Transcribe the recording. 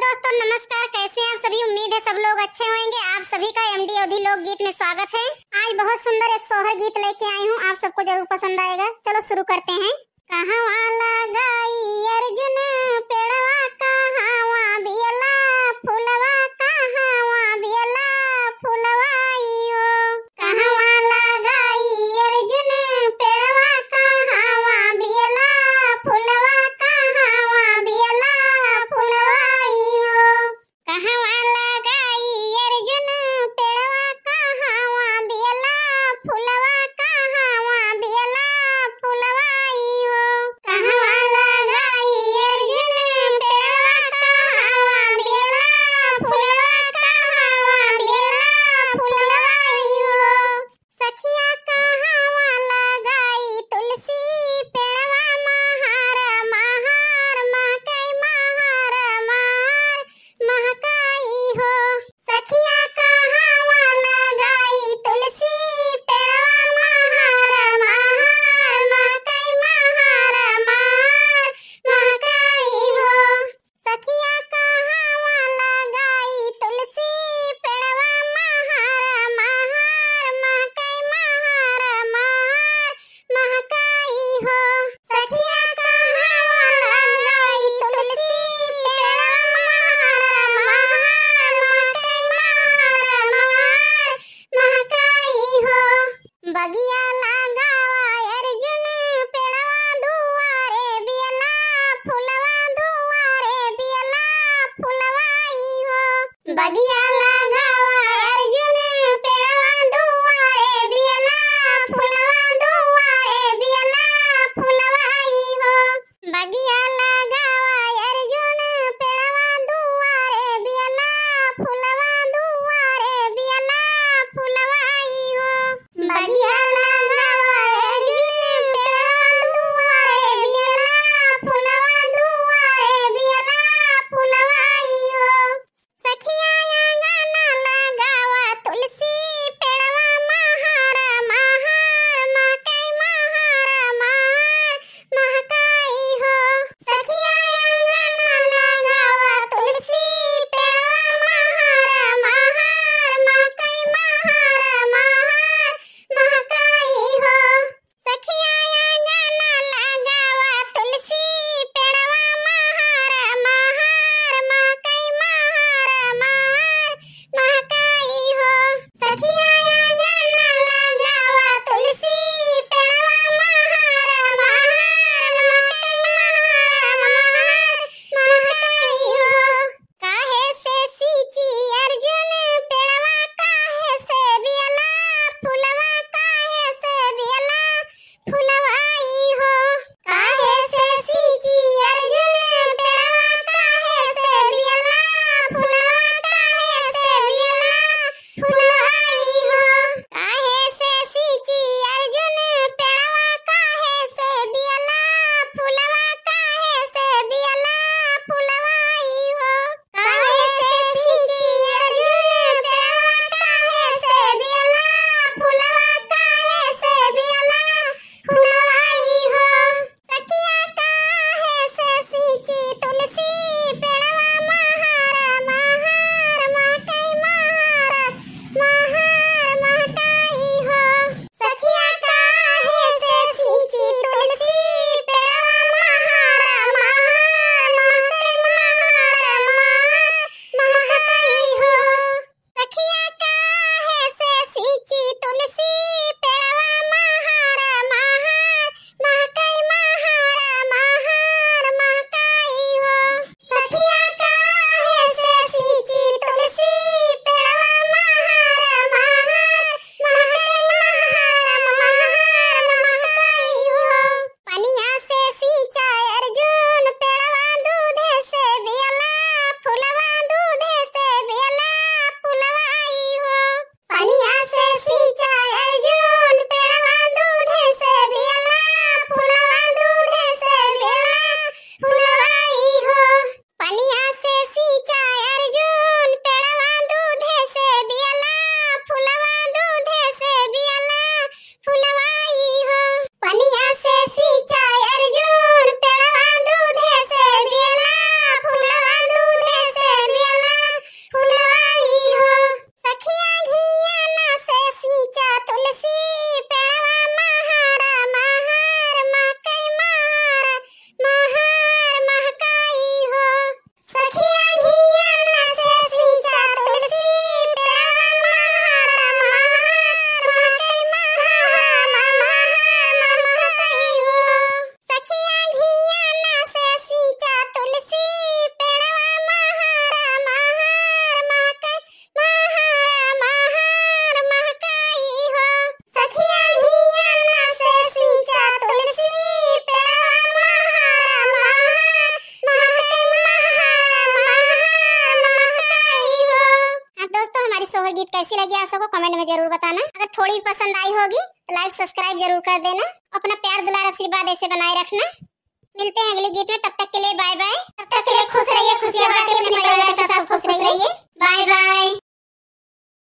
दोस्तों नमस्कार, कैसे हैं आप सभी। उम्मीद है सब लोग अच्छे होंगे। आप सभी का एमडी अवधी लोकगीत में स्वागत है। आज बहुत सुंदर एक सोहर गीत लेके आई हूँ, आप सबको जरूर पसंद आएगा। चलो शुरू करते हैं। कहवा लगाई अर्जुन पेड़वा, कहवा बियला फुलवा, कहवा बियला फुलवाइयो। कहवा लगाई अर्जुन पेड़वा, कहवा बियला फुलवा, कहवा बियला फुलवाइयो। कहवा लगाई अर्जुन पेड़वा, कहवा बियला फुलवा, कहवा बियला फुलवाइयो। कहवा लगाई अर्जुन पेड़वा, कहवा बियला फुलवा, कहवा बियला फुलवाइयो। सखिया कहवा लगाई तुलसी पेड़वा, महार महार महकई, महार महार महकाई हो। सखिया कहवा लगाई तुलसी पेड़वा, महार महार महकई, महार महार महकाई हो। सखिया कहवा लगाई तुलसी पेड़वा, महार महार महकई, महार महार महकाई हो। सखिया कहवा लगाई तुलसी पेड़वा, महार महार महकई, महार महार महकाई हो। बगिया लगावा अर्जुन पेड़वा, दुआरे बियला फुलवा, दुआरे बियला फुलवाई हो। बगिया लगावा अर्जुन पेड़वा, दुआरे बियला फुलवा, दुआरे बियला फुलवाई हो। बगिया लगावा अर्जुन पेड़वा, दुआरे बियला फुलवा, दुआरे बियला फुलवाई हो। बगिया लगावा अर्जुन पेड़वा, दुआरे बियला फुलवा, दुआरे बियला फुलवाई हो। सखिया आंगन सोहर गीत कैसी लगी आप सबको कमेंट में जरूर बताना। अगर थोड़ी पसंद आई होगी तो लाइक सब्सक्राइब जरूर कर देना। अपना प्यार दुलार आशीर्वाद ऐसे बनाए रखना। मिलते हैं अगले गीत में, तब तक के लिए बाय बाय। तब तक के लिए खुश रहिए, खुशियां बांटिए अपने परिवार